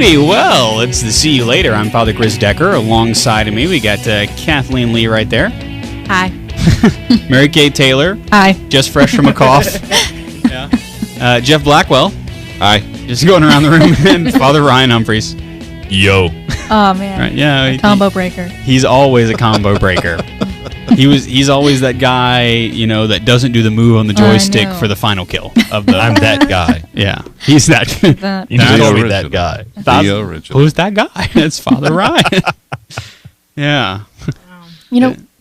Alrighty, well, it's the See You Later. I'm Father Chris Decker. Alongside of me, we got Kathleen Lee right there. Hi. Mary Kait Taylor. Hi. Just fresh from a cough. Yeah. Jeff Blackwell. Hi. Just going around the room. And Father Ryan Humphreys. Yo. Oh, man. Right, yeah. Combo breaker. He's always a combo breaker. He's always that guy, that doesn't do the move on the joystick for the final kill of the. I'm that guy. Yeah, he's that. You just call me that guy. The original. Who's that guy? It's Father Ryan. Yeah.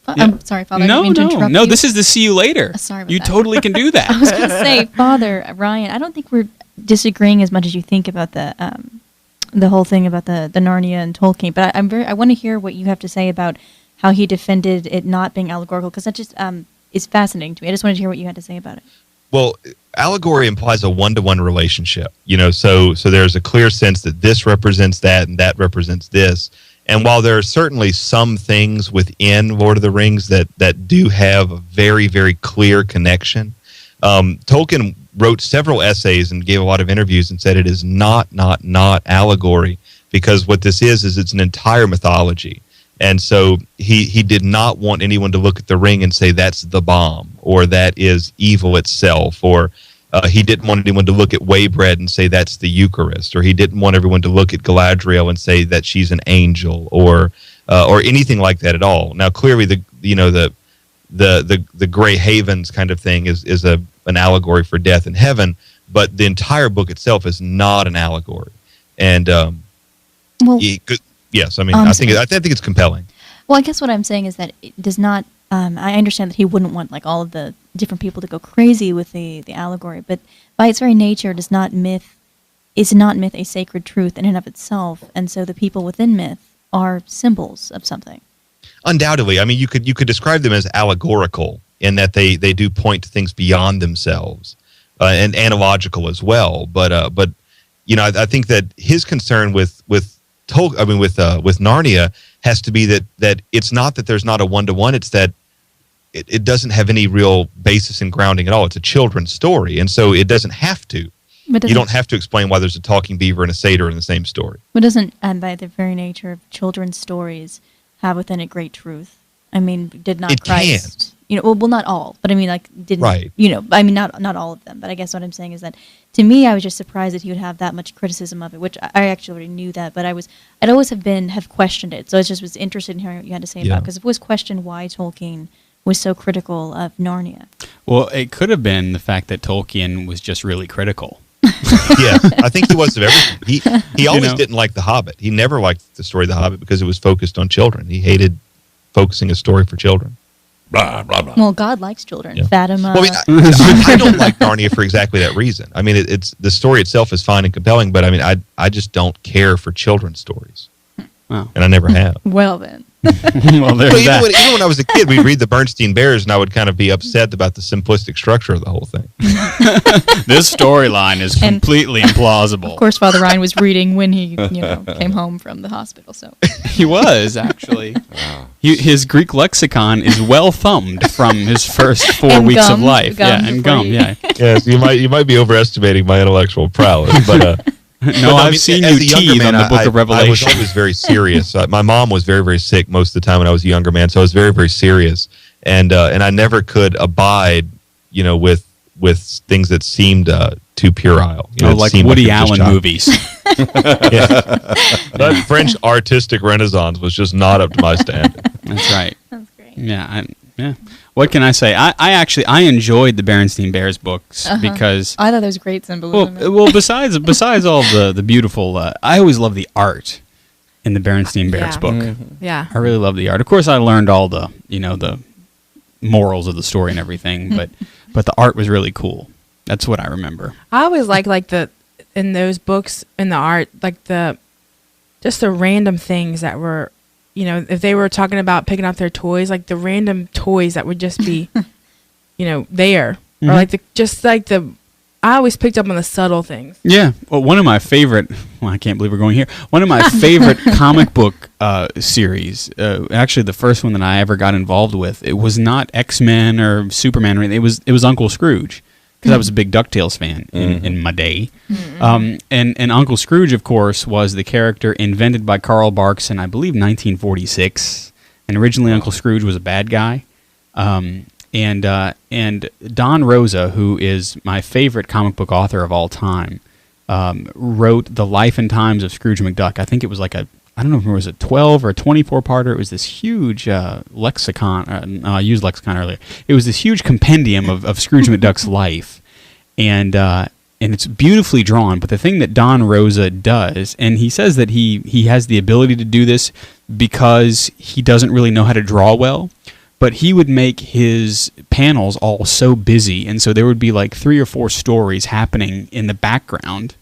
I'm sorry, Father. No. This is the See You Later. Sorry about you that. totally can do that. I was going to say, Father Ryan, I don't think we're disagreeing as much as you think about the whole thing about the Narnia and Tolkien. But I want to hear what you have to say about how he defended it not being allegorical, because that just is fascinating to me. I just wanted to hear what you had to say about it. Well, allegory implies a one-to-one relationship, so there's a clear sense that this represents that and that represents this. And while there are certainly some things within Lord of the Rings that do have a very, very clear connection, Tolkien wrote several essays and gave a lot of interviews and said it is not allegory, because what this is it's an entire mythology. And so he did not want anyone to look at the ring and say that's the bomb, or that is evil itself, or he didn't want anyone to look at Waybread and say that's the Eucharist, or he didn't want everyone to look at Galadriel and say that she's an angel, or anything like that at all. Now, clearly, the Grey Havens kind of thing is an allegory for death in heaven, but the entire book itself is not an allegory. And yes, I think it's compelling. Well, I guess what I'm saying is that it does not. I understand that he wouldn't want all of the different people to go crazy with the allegory, but by its very nature, is not myth a sacred truth in and of itself, and so the people within myth are symbols of something. Undoubtedly, you could describe them as allegorical in that they do point to things beyond themselves, and analogical as well. But I think that his concern with Narnia has to be that it's not that there's not a one-to-one, it's that it doesn't have any real basis and grounding at all. It's a children's story, and so it doesn't have to. You don't have to explain why there's a talking beaver and a satyr in the same story. But doesn't, by the very nature of children's stories, have within it great truth? Did not Christ... well, not all, but didn't... Right. Not all of them, but I guess what I'm saying is that, to me, I was just surprised that he would have that much criticism of it, which I actually already knew that, but I'd always have questioned it, so I just was interested in hearing what you had to say about it, because it was questioned why Tolkien was so critical of Narnia. Well, it could have been the fact that Tolkien was just really critical. Yeah, I think he was of everything. He always didn't like The Hobbit. He never liked the story of The Hobbit because it was focused on children. He hated focusing a story for children. Blah, blah, blah. Well, God likes children. Yeah. Fatima. Well, I don't like Narnia for exactly that reason. It's the story itself is fine and compelling, but I just don't care for children's stories. Wow. And I never have. Well, then. Even when I was a kid, we'd read the Bernstein Bears, and I would kind of be upset about the simplistic structure of the whole thing. This storyline is completely implausible. Of course, Father Ryan was reading when he came home from the hospital. So he was, actually. Wow. His Greek lexicon is well thumbed from his first 4 weeks of life. Gum. Yes, you might be overestimating my intellectual prowess, but... No, I've seen you tease on the Book of Revelation. I was always very serious. My mom was very, very sick most of the time when I was a younger man, so I was very, very serious, and I never could abide, with things that seemed too puerile. Like Woody Allen movies. That French artistic renaissance was just not up to my standard. That's right. That's great. Yeah. What can I say? I enjoyed the Berenstain Bears books because I thought there was great symbolism. Well, besides all the beautiful, I always love the art in the Berenstain Bears book. Mm-hmm. Yeah, I really love the art. Of course, I learned all the the morals of the story and everything, but the art was really cool. That's what I remember. I always like in those books in the art, just the random things that were. If they were talking about picking up their toys, the random toys that would just be, there. Mm-hmm. Or I always picked up on the subtle things. Yeah. Well, one of my favorite, I can't believe we're going here. One of my favorite comic book series, actually the first one that I ever got involved with, it was not X-Men or Superman or anything. It was Uncle Scrooge. because I was a big DuckTales fan in my day. And Uncle Scrooge, of course, was the character invented by Carl Barks in, I believe, 1946. And originally, Uncle Scrooge was a bad guy. And Don Rosa, who is my favorite comic book author of all time, wrote The Life and Times of Scrooge McDuck. I think it was like I don't know if it was a 12 or a 24-parter. It was this huge lexicon. I used lexicon earlier. It was this huge compendium of Scrooge McDuck's life. And it's beautifully drawn. But the thing that Don Rosa does, and he says that he has the ability to do this because he doesn't really know how to draw well, but he would make his panels all so busy, and so there would be like 3 or 4 stories happening in the background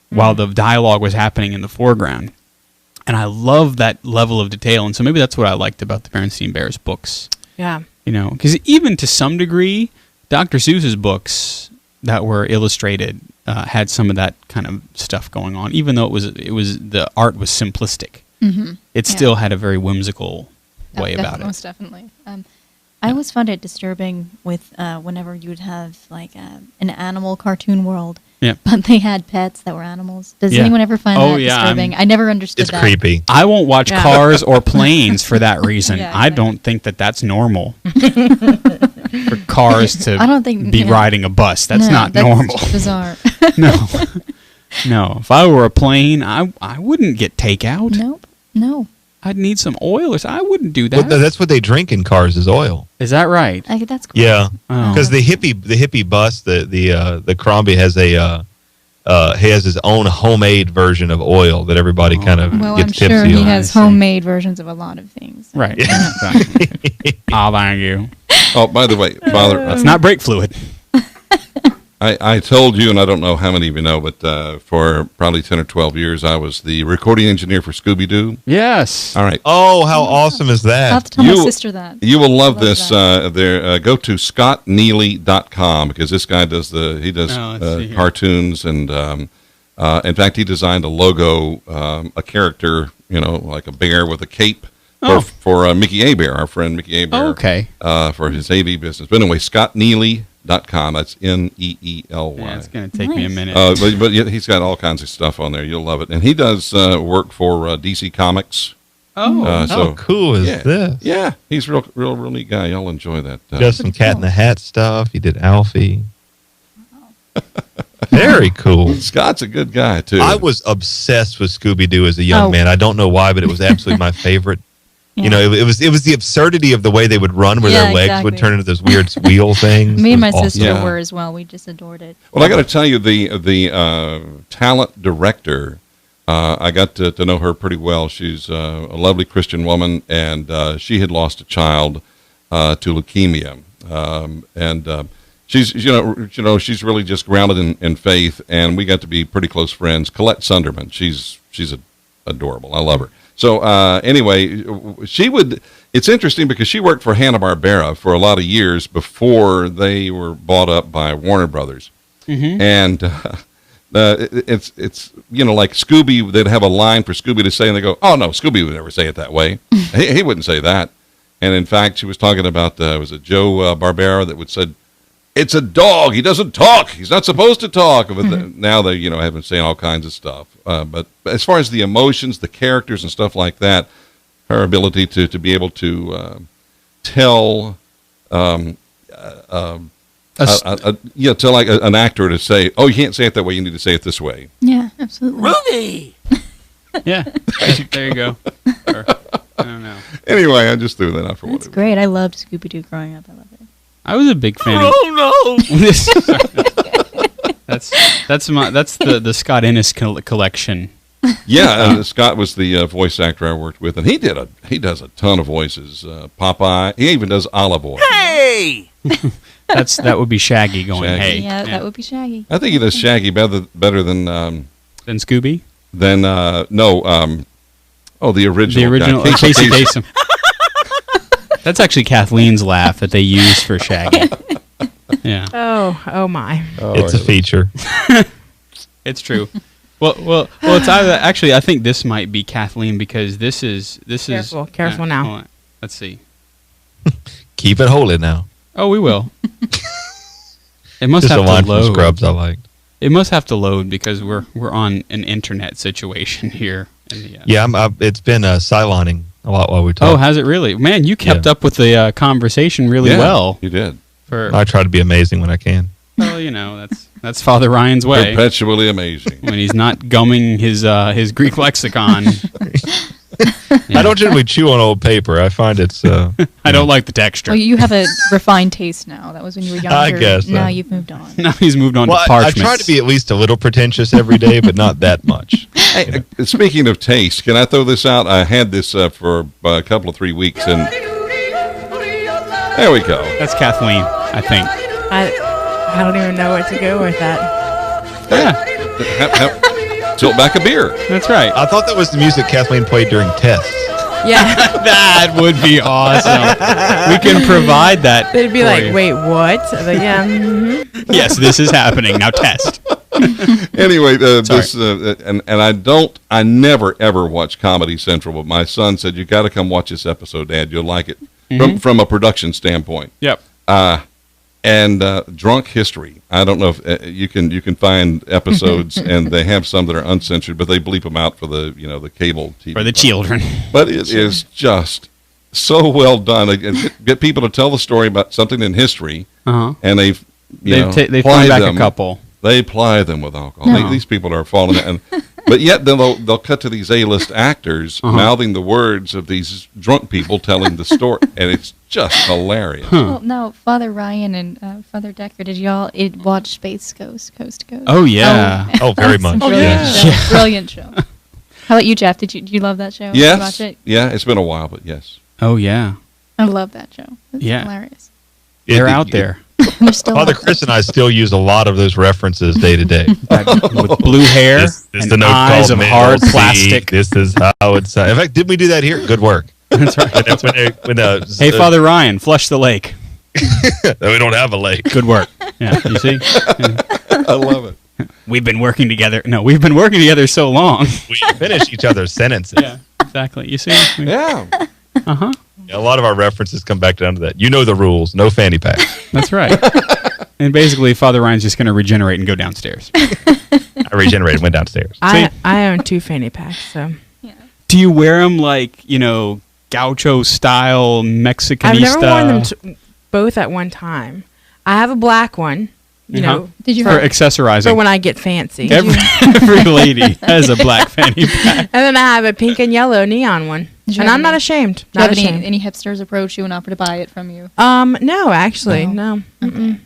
while the dialogue was happening in the foreground. And I love that level of detail, and so maybe that's what I liked about the Berenstain Bears books. Yeah. You know, because even to some degree, Dr. Seuss's books that were illustrated had some of that kind of stuff going on, even though it was the art was simplistic. It still had a very whimsical way about it. Most definitely. I always found it disturbing with whenever you would have like an animal cartoon world, but they had pets that were animals. Does anyone ever find that disturbing? I never understood that. It's creepy. I won't watch Cars or Planes for that reason. I don't think that's normal. For cars to be riding a bus. That's not normal. That's bizarre. No. If I were a plane, I wouldn't get takeout. No. I'd need some oil, or I wouldn't do that. Well, that's what they drink in cars is oil. Is that right? That's cool. Yeah, because the hippie bus, the Crombie has he has his own homemade version of oil that everybody kind of gets tipsy on. I'm sure he has homemade versions of a lot of things. Right. Exactly. Oh, thank you. Oh, by the way, Father, it's not brake fluid. I told you, and I don't know how many of you know, but for probably 10 or 12 years, I was the recording engineer for Scooby-Doo. Yes. All right. Oh, how awesome is that? I'll have to tell my sister that. You will love this. Go to scottneely.com because this guy does cartoons, and in fact, he designed a logo, a character, like a bear with a cape for Mickey Abear, our friend Mickey Abear. For his AV business. But anyway, scottneely.com. That's Neely. Yeah, it's going to take me a minute. But he's got all kinds of stuff on there. You'll love it. And he does work for DC Comics. How cool is this? Yeah, he's real neat guy. Y'all enjoy that. Does some Cat in the Hat stuff. He did Alfie. Very cool. Scott's a good guy, too. I was obsessed with Scooby-Doo as a young man. I don't know why, but it was absolutely my favorite. It was the absurdity of the way they would run, where their legs would turn into those weird wheel things. Me and my sister were as well. We just adored it. Well, I got to tell you, the talent director, I got to know her pretty well. She's a lovely Christian woman, and she had lost a child to leukemia, and she's she's really just grounded in faith, and we got to be pretty close friends. Colette Sunderman, she's adorable. I love her. So anyway, it's interesting because she worked for Hanna-Barbera for a lot of years before they were bought up by Warner Brothers. And it's like Scooby, they'd have a line for Scooby to say, and they go, oh, no, Scooby would never say it that way. he wouldn't say that. And in fact, she was talking about, was it Joe Barbera that would said, it's a dog. He doesn't talk. He's not supposed to talk. But now they, have been saying all kinds of stuff. But as far as the emotions, the characters, and stuff like that, her ability to be able to tell, tell like an actor to say, "Oh, you can't say it that way. You need to say it this way." Yeah, absolutely. Rudy. Yeah, there you go. Or, I don't know. Anyway, I just threw that out for what it was. That's great. I loved Scooby-Doo growing up. I loved it. I was a big fan. Oh no! That's the Scott Innes collection. Yeah, Scott was the voice actor I worked with, and he does a ton of voices. Popeye, he even does Olive Oyl. Hey! That would be Shaggy going. Shaggy. Hey, Yeah, that would be Shaggy. I think he does Shaggy better than Scooby. The original. Guy. Casey Kasem. That's actually Kathleen's laugh that they use for Shaggy. Yeah. Oh my. It's a feature. It's true. Well, it's either actually. I think this might be Kathleen because this is. Careful now. Hold on. Let's see. Keep it holy now. Oh, we will. It must Just have a line to from load. Scrubs I liked. It must have to load because we're on an internet situation here. In the, Yeah, it's been Cyloning a lot while we talk. Oh, has it really? Man, you kept up with the conversation really well. You did. I try to be amazing when I can. Well, that's Father Ryan's way. Perpetually amazing. When he's not gumming his Greek lexicon. I don't generally chew on old paper. I find it's. I don't like the texture. Well, you have a refined taste now. That was when you were younger. I guess so. Now you've moved on. Now he's moved on to I parchments. try to be at least a little pretentious every day, but not that much. Hey, speaking of taste, can I throw this out? I had this for a couple of 3 weeks, and there we go. That's Kathleen, I think. I don't even know what to go with that. Yeah, Tilt back a beer. that's right. I thought that was the music Kathleen played during tests. Yeah. That would be awesome. We can provide that. They'd be for like, you. wait, what? I'm like, yeah. Mm-hmm. Yes, this is happening. Now test. Anyway, I never ever watch Comedy Central, but my son said, you got to come watch this episode, Dad. You'll like it from a production standpoint. Yep. And Drunk History. I don't know if you can find episodes, and they have some that are uncensored, but they bleep them out for the the cable TV For the children. But it is just so well done. Get people to tell the story about something in history, Uh-huh. and they They ply flew back them. a couple. They ply them with alcohol. No. These people are falling, but yet they'll cut to these A-list actors mouthing the words of these drunk people telling the story, and it's just hilarious. Well, now, Father Ryan and Father Decker, did y'all watch Space Ghost, Coast to Coast? Oh, yeah. Oh, very That's much. a brilliant yeah. show. Brilliant show. How about you, Jeff? Did you love that show? Did you Yes, watch it? yeah, it's been a while, but yes. Oh, yeah. I love that show. It's Yeah. hilarious. They're out there. They're still Father out Chris and I still use a lot of those references day to day. With blue hair This is the and note eyes called of Male hard C. plastic. This is how it's. In fact, didn't we do that here? Good work. That's right. Hey, Father, Father Ryan, flush the lake. we don't have a lake. Good work. Yeah, you see? I love it. We've been working together. No, we've been working together so long. We finish each other's sentences. Yeah, exactly. You see? Yeah. Uh-huh. Yeah, a lot of our references come back down to that. You know the rules. No fanny pack. That's right. And basically, Father Ryan's just going to regenerate and go downstairs. I regenerated and went downstairs. I own 2 fanny packs, so. Do you wear them like, gaucho style, Mexicanista? I've never worn them both at one time. I have a black one, you know, Did you For have accessorizing. for when I get fancy. Every lady has a black fanny pack. And then I have a pink and yellow neon one. Did you And have I'm not any- ashamed. Did you Not have ashamed. any hipsters approach you and offer to buy it from you? No, actually, no. Mm-mm.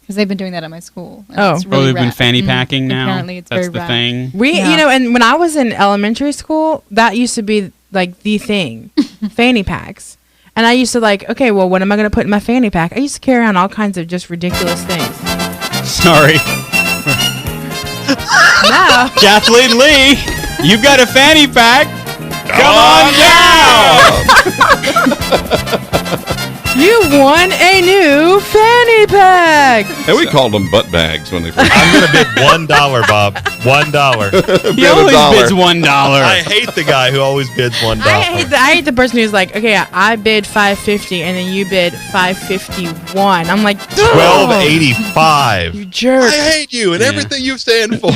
Because they've been doing that at my school. and Oh. it's Oh, really they've been rad. fanny Mhm. packing now? Apparently, it's That's very the rad. thing. We, Yeah. and when I was in elementary school, that used to be like the thing, fanny packs. And I used to okay, well, what am I going to put in my fanny pack? I used to carry around all kinds of just ridiculous things. Sorry. No. Kathleen Lee, you got a fanny pack. Come on down. You won a new fanny pack. And we called them butt bags when they first. I'm going to bid $1, Bob. $1. He always $1. bids $1. I hate the guy who always bids $1. I hate the person who's like, okay, I bid $5.50 and then you bid $5.51. I'm like, $12.85. you jerk. I hate you and Yeah. everything you stand for.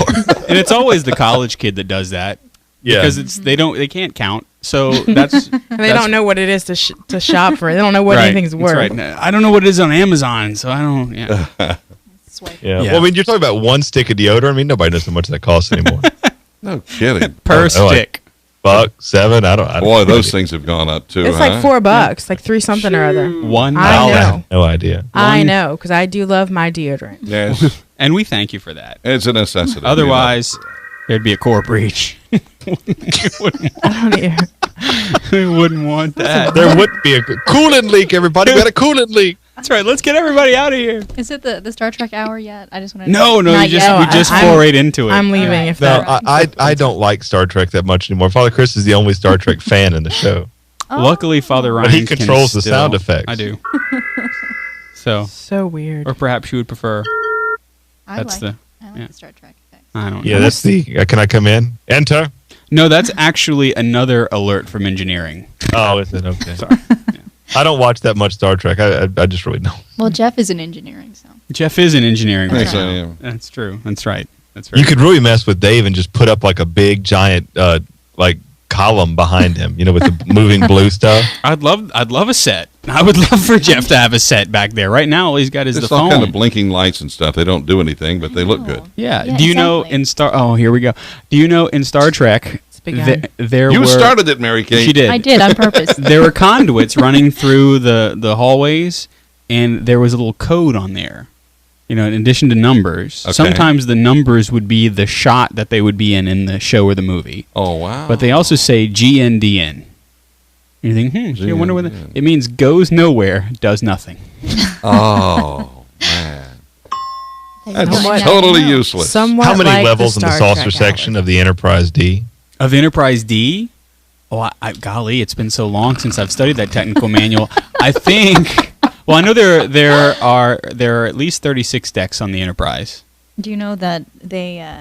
And it's always the college kid that does that. Yeah. Because they can't count. So that's And they don't know what it is to shop for. They don't know what anything's That's worth. right. I don't know what it is on Amazon, so I don't. Yeah. Swipe. Yeah. Yeah. Well, I mean, you're talking about one stick of deodorant. I mean, nobody knows how much that costs anymore. No kidding. Per Oh, stick. $1, $7. I don't Boy, know. those things have gone up too. It's huh? like $4, like 3 something or other. $1. I know. have no idea. I know, because I do love my deodorant. Yes, And we thank you for that. it's a necessity. Otherwise, there'd be a core breach. I don't even. We wouldn't want that. There would be a coolant leak, everybody. We got a coolant leak. That's right. Let's get everybody out of here. Is it the Star Trek hour yet? I just want to No, Not we yet. just I'm- forayed into it. I'm leaving Alright. if No, that. I don't like Star Trek that much anymore. Father Chris is the only Star Trek fan in the show. Oh. Luckily, Father Ryan he controls the sound effects. I do. So, So weird. or perhaps you would prefer. I That's like, the. I like yeah. the Star Trek effects. I don't. Yeah, know. that's the. Can I come in? Enter. No, that's actually another alert from engineering. Oh, is it okay? Sorry. I don't watch that much Star Trek. I just really don't. Well, Jeff is in engineering, so. Jeff is in engineering right Yes, I now. am. That's true. That's right. That's right. You could really mess with Dave and just put up like a big giant like column behind him, with the moving blue stuff. I'd love a set. I would love for Jeff to have a set back there. Right now, all he's got is It's the all phone. kind of blinking lights and stuff. They don't do anything, but they look good. Yeah. Do you know exactly. in Star? Oh, here we go. Do you know in Star Trek? begun. There You were, started it, Mary Kait. She did. I did on purpose. There were conduits running through the hallways, and there was a little code on there. In addition to numbers. Okay. Sometimes the numbers would be the shot that they would be in the show or the movie. Oh, wow. But they also say GNDN. You think, I wonder what GNDN. it means. Goes nowhere, does nothing. Oh, man. That's Somewhat- totally useless. Somewhat How many like levels in the Star saucer Trek section Atlas. of the Enterprise D? Of Enterprise D? Oh, golly, it's been so long since I've studied that technical manual. I think. Well, I know there are at least 36 decks on the Enterprise. Do you know that they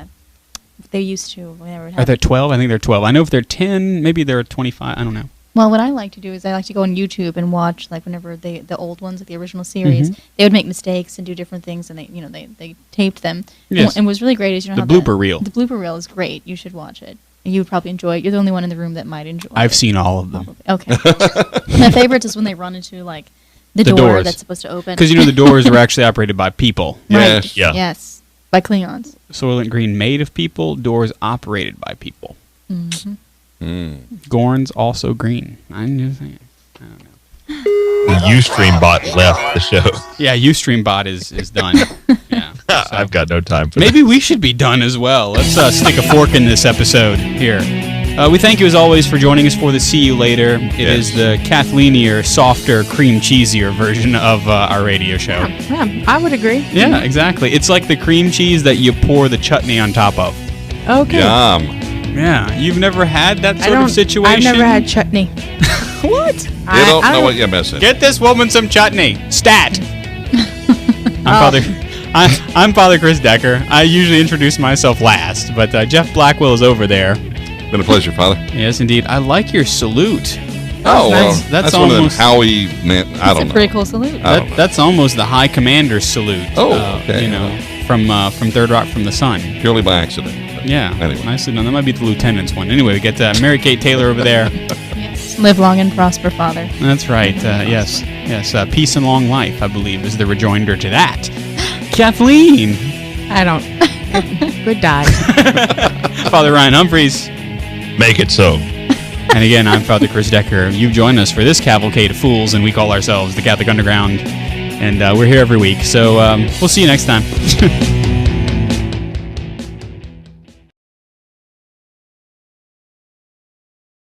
used to whenever it Are had there 12? I think there are 12. I know if they're 10, maybe there are 25. I don't know. Well, what I like to do is I like to go on YouTube and watch like whenever the old ones, like the original series, they would make mistakes and do different things, and they taped them. Yes. And what's really great is The blooper reel. The blooper reel is great. You should watch it. And you would probably enjoy it. You're the only one in the room that might enjoy it. I've seen all of them. Okay. My favorite is when they run into like the door doors. that's supposed to open. Because the doors are actually operated by people. Right. Yes. Yeah. Yes. By Klingons. Soylent Green made of people, doors operated by people. Gorn's also green. I'm just saying. I don't know. The Ustream bot left the show. Yeah, Ustreambot is done. Yeah. I've got no time for Maybe we should be done as well. Let's stick a fork in this episode here. We thank you as always for joining us for the See You Later. It is the Kathleenier, softer, cream cheesier version of our radio show. Yeah, I would agree. Yeah, exactly. It's like the cream cheese that you pour the chutney on top of. Okay. Yum. Yeah, you've never had that I sort don't. of situation? I've never had chutney. What? You don't know what you're missing. Get this woman some chutney. Stat. I'm Father Chris Decker. I usually introduce myself last, but Jeff Blackwell is over there. Been a pleasure, Father. Yes, indeed. I like your salute. Oh, well, That's that's one of them almost- Howie, man, I It's don't a pretty know. cool salute. I don't know. That's almost the High Commander salute. Oh, okay. From Third Rock from the Sun. Purely by accident. But Yeah. Anyway. Nicely done. That might be the lieutenant's one. Anyway, we get Mary Kait Taylor over there. Yes. Live long and prosper, Father. That's right. Yes. Peace and long life, I believe, is the rejoinder to that. Kathleen. I don't. Good die. Father Ryan Humphreys. Make it so. And again, I'm Father Chris Decker. You've joined us for this cavalcade of fools, and we call ourselves the Catholic Underground. And we're here every week. So we'll see you next time.